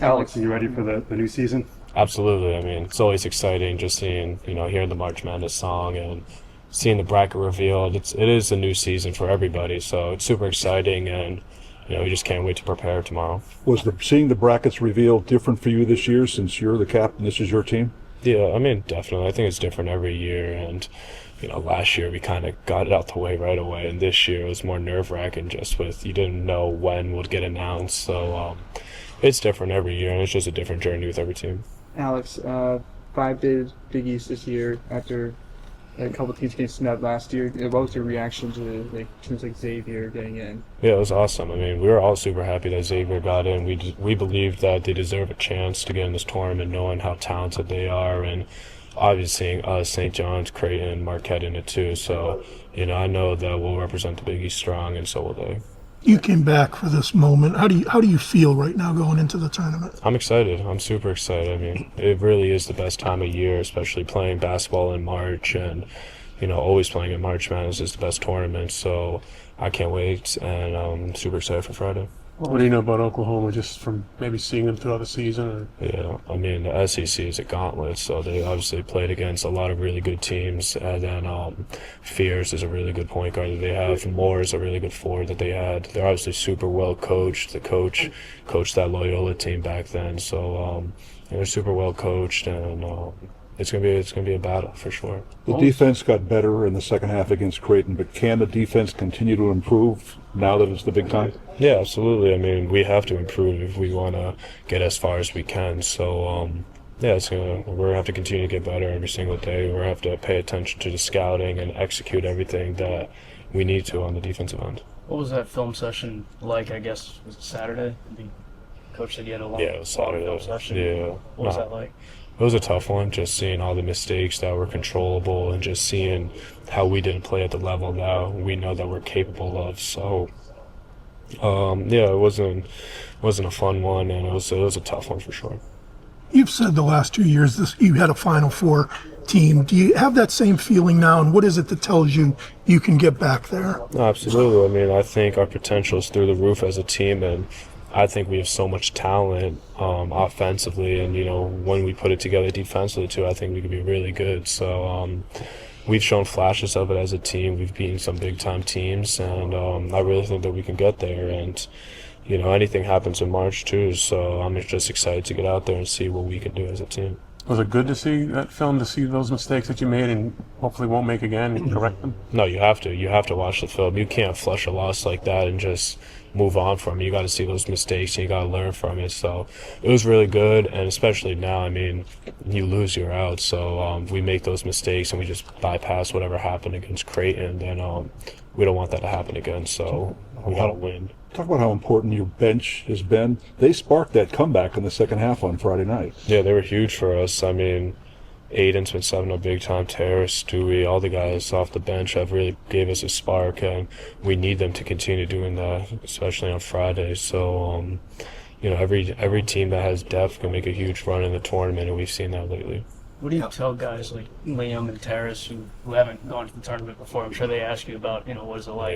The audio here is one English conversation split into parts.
Alex, are you ready for the new season? Absolutely. I mean, it's always exciting just seeing, hearing the March Madness song and seeing the bracket revealed. It is a new season for everybody, so it's super exciting, and we just can't wait to prepare tomorrow. Seeing the brackets revealed different for you this year since you're the captain? This is your team. Yeah, I mean, definitely. I think it's different every year, and last year we kind of got it out the way right away, and this year it was more nerve-wracking just with you didn't know when would get announced. So it's different every year, and it's just a different journey with every team. Alex, 5 Big East this year after a couple teams getting snubbed last year. What was your reaction to teams like Xavier getting in? Yeah, it was awesome. I mean, we were all super happy that Xavier got in. We believed that they deserve a chance to get in this tournament, knowing how talented they are, and obviously us, St. John's, Creighton, Marquette in it too. So, I know that we'll represent the Big East strong, and so will they. You came back for this moment. How do you feel right now going into the tournament? I'm excited. I'm super excited. I mean, it really is the best time of year, especially playing basketball in March, and always playing in March Madness is the best tournament. So I can't wait, and I'm super excited for Friday. What do you know about Oklahoma, just from maybe seeing them throughout the season? Yeah, I mean, the SEC is a gauntlet, so they obviously played against a lot of really good teams. And then Fears is a really good point guard that they have. Moore is a really good forward that they had. They're obviously super well coached. The coach coached that Loyola team back then, so they're super well coached, and it's gonna be a battle for sure. The defense got better in the second half against Creighton, but can the defense continue to improve now that it's the big time? Yeah, absolutely. I mean, we have to improve if we want to get as far as we can. So, we're gonna have to continue to get better every single day. We're gonna have to pay attention to the scouting and execute everything that we need to on the defensive end. What was that film session like? I guess was it Saturday? The coach said you had a long, it was Saturday. film session. Yeah. What was that like? It was a tough one, just seeing all the mistakes that were controllable and just seeing how we didn't play at the level that we know that we're capable of. So, it wasn't a fun one, and it was a tough one for sure. You've said the last 2 years you had a Final Four team. Do you have that same feeling now, and what is it that tells you you can get back there? Absolutely. I mean, I think our potential is through the roof as a team, and I think we have so much talent offensively, and when we put it together defensively too, I think we could be really good. So we've shown flashes of it as a team. We've beaten some big time teams, and I really think that we can get there. And anything happens in March too. So I'm just excited to get out there and see what we can do as a team. Was it good to see that film, to see those mistakes that you made and hopefully won't make again and correct them? No, you have to. You have to watch the film. You can't flush a loss like that and just move on from it. You got to see those mistakes and you got to learn from it. So it was really good, and especially now, I mean, you lose, you're out. So we make those mistakes and we just bypass whatever happened against Creighton, and we don't want that to happen again. So we got to win. Talk about how important your bench has been. They sparked that comeback in the second half on Friday night. Yeah, they were huge for us. I mean, Aiden's been stepping up big time. Terrace, Stewie, all the guys off the bench have really gave us a spark, and we need them to continue doing that, especially on Fridays. So, every team that has depth can make a huge run in the tournament, and we've seen that lately. What do you tell guys like Liam and Terrace who haven't gone to the tournament before? I'm sure they ask you about, what is it like,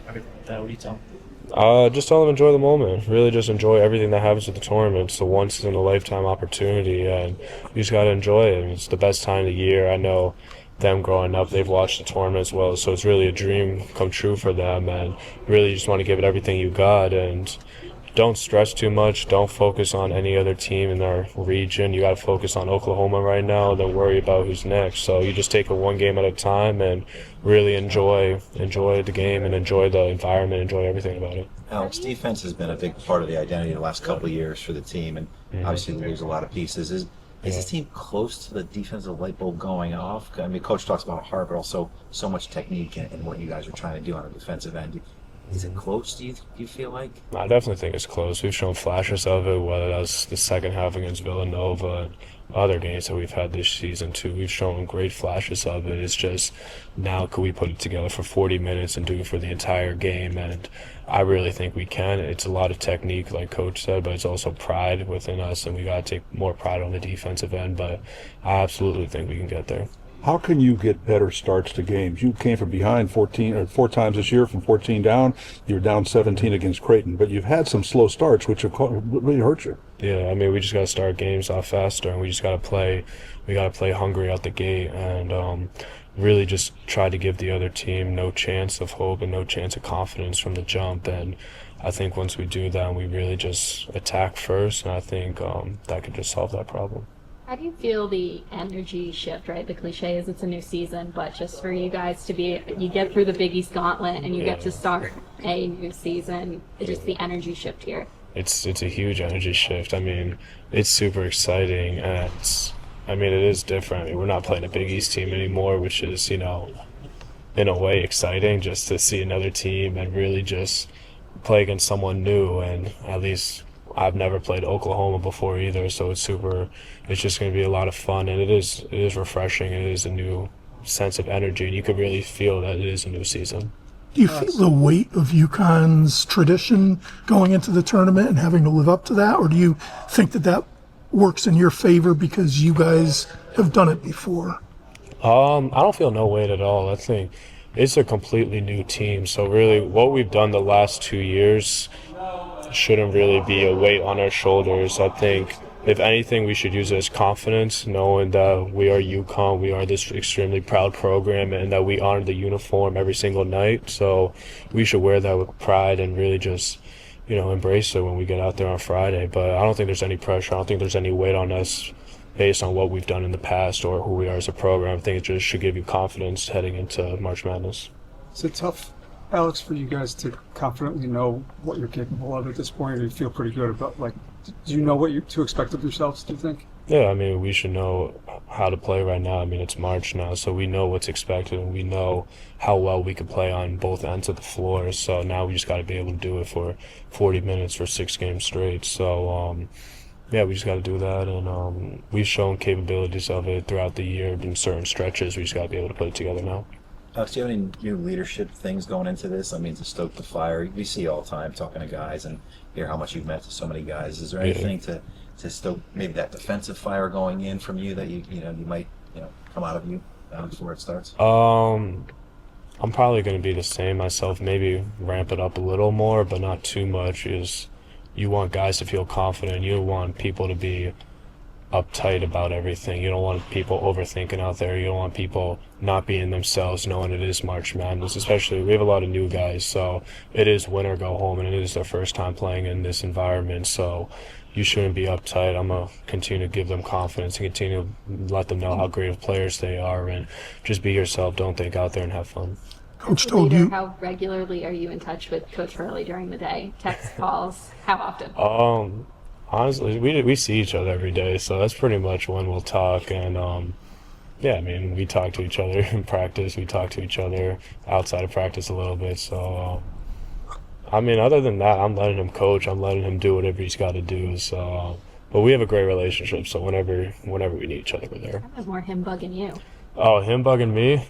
everything like that. What do you tell them? Just tell them enjoy the moment. Really just enjoy everything that happens at the tournament. It's a once-in-a-lifetime opportunity, and you just got to enjoy it. It's the best time of the year. I know them growing up, they've watched the tournament as well, so it's really a dream come true for them, and really just want to give it everything you got, and don't stress too much. Don't focus on any other team in our region. You got to focus on Oklahoma right now. Don't worry about who's next. So you just take it one game at a time and really enjoy the game and enjoy the environment, enjoy everything about it. Alex, defense has been a big part of the identity the last couple of years for the team, and obviously there's a lot of pieces. Is this team close to the defensive light bulb going off? I mean, Coach talks about heart, but also so much technique and what you guys are trying to do on the defensive end. Is it close, do you feel like? I definitely think it's close. We've shown flashes of it, whether that's the second half against Villanova and other games that we've had this season too. We've shown great flashes of it. It's just now could we put it together for 40 minutes and do it for the entire game, and I really think we can. It's a lot of technique, like Coach said, but it's also pride within us, and we got to take more pride on the defensive end, but I absolutely think we can get there. How can you get better starts to games? You came from behind 4 times this year, from 14 down. You were down 17 against Creighton, but you've had some slow starts, which have really hurt you. Yeah, I mean, we just got to start games off faster, and we just got to play. We got to play hungry out the gate, and really just try to give the other team no chance of hope and no chance of confidence from the jump. And I think once we do that, we really just attack first, and I think that could just solve that problem. How do you feel the energy shift, right? The cliche is it's a new season, but just for you guys to be, you get through the Big East gauntlet and you get to start a new season, just the energy shift here. It's a huge energy shift. I mean, it's super exciting, and it is different. I mean, we're not playing a Big East team anymore, which is, in a way exciting just to see another team and really just play against someone new. And at least I've never played Oklahoma before either, so it's just going to be a lot of fun, and it is refreshing. It is a new sense of energy, and you can really feel that it is a new season. Do you feel the weight of UConn's tradition going into the tournament and having to live up to that, or do you think that works in your favor because you guys have done it before? I don't feel no weight at all. I think it's a completely new team, so really what we've done the last 2 years shouldn't really be a weight on our shoulders. I think if anything, we should use it as confidence, knowing that we are UConn, we are this extremely proud program, and that we honor the uniform every single night. So we should wear that with pride and really just, embrace it when we get out there on Friday. But I don't think there's any pressure. I don't think there's any weight on us based on what we've done in the past or who we are as a program. I think it just should give you confidence heading into March Madness. Is it tough, Alex, for you guys to confidently know what you're capable of at this point, or you feel pretty good about, do you know what to expect of yourselves, do you think? Yeah, I mean, we should know how to play right now. I mean, it's March now, so we know what's expected, and we know how well we can play on both ends of the floor. So now we just got to be able to do it for 40 minutes for 6 games straight. So, we just got to do that, and we've shown capabilities of it throughout the year in certain stretches. We just got to be able to put it together now. Alex, do you have any new leadership things going into this? I mean, to stoke the fire. We see all the time talking to guys and hear how much you've meant to so many guys. Is there anything to stoke maybe that defensive fire going in from you that you might come out of you before it starts? I'm probably going to be the same myself. Maybe ramp it up a little more, but not too much. Is you want guys to feel confident. You want people to be uptight about everything. You don't want people overthinking out there. You don't want people not being themselves, knowing it is March Madness. Especially, we have a lot of new guys, so it is win or go home, and it is their first time playing in this environment. So you shouldn't be uptight. I'm gonna continue to give them confidence and continue to let them know how great of players they are, and just be yourself. Don't think, out there and have fun. Coach told you. How regularly are you in touch with Coach Hurley during the day? Text, calls, how often? Honestly, we see each other every day, so that's pretty much when we'll talk. And we talk to each other in practice. We talk to each other outside of practice a little bit. So, other than that, I'm letting him coach. I'm letting him do whatever he's got to do. So, but we have a great relationship. So whenever we need each other, we're there. That was more him bugging you. Oh, him bugging me?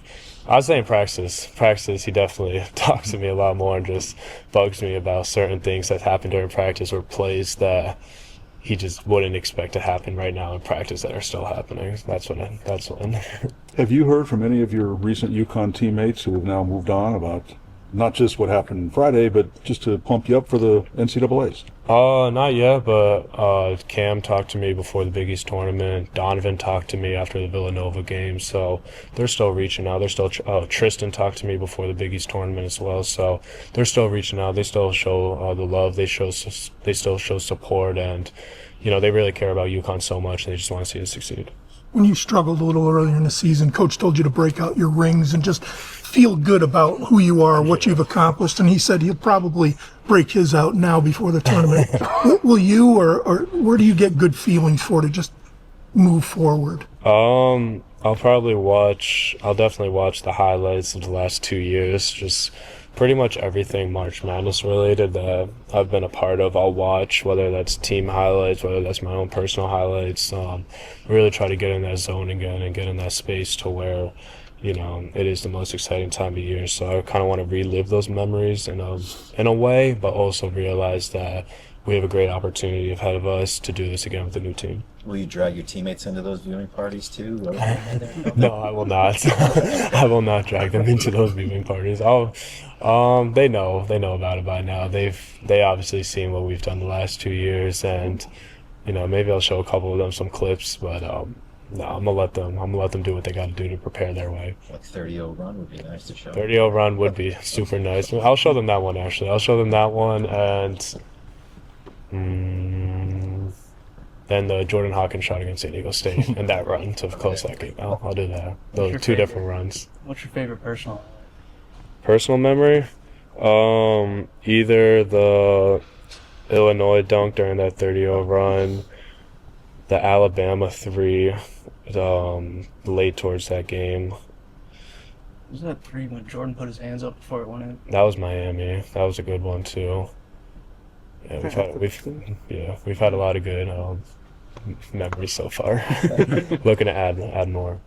I was saying practice. Practice, he definitely talks to me a lot more and just bugs me about certain things that happen during practice or plays that he just wouldn't expect to happen right now in practice that are still happening. That's when. Have you heard from any of your recent UConn teammates who have now moved on about not just what happened Friday, but just to pump you up for the NCAAs? Not yet, but Cam talked to me before the Big East tournament. Donovan talked to me after the Villanova game, so they're still reaching out. They're still Tristan talked to me before the Big East tournament as well, so they're still reaching out. They still show the love. They still show support, and they really care about UConn so much, and they just want to see us succeed. When you struggled a little earlier in the season, Coach told you to break out your rings and just feel good about who you are, what you've accomplished, and he said he'll probably break his out now before the tournament. Will you, or where do you get good feelings for to just move forward? I'll definitely watch the highlights of the last 2 years, just pretty much everything March Madness related that I've been a part of. I'll watch, whether that's team highlights, whether that's my own personal highlights. Really try to get in that zone again and get in that space to where it is the most exciting time of year. So I kind of want to relive those memories in a way, but also realize that we have a great opportunity ahead of us to do this again with the new team. Will you drag your teammates into those viewing parties too? No, I will not. I will not drag them into those viewing parties. They know about it by now. They obviously seen what we've done the last 2 years, and maybe I'll show a couple of them some clips, but no, I'm gonna let them do what they got to do to prepare their way. Like 30-0 run would be nice to show. 30-0 run would be super nice. I'll show them that one actually. I'll show them that one and then the Jordan Hawkins shot against San Diego State and that run to close that game. I'll do that. Those your two favorite? different runs. What's your favorite personal? Personal memory, either the Illinois dunk during that 30-0 run, the Alabama 3, late towards that game. Was that 3 when Jordan put his hands up before it went in? That was Miami. That was a good one too. Yeah, we've had a lot of good memories so far. Looking to add more.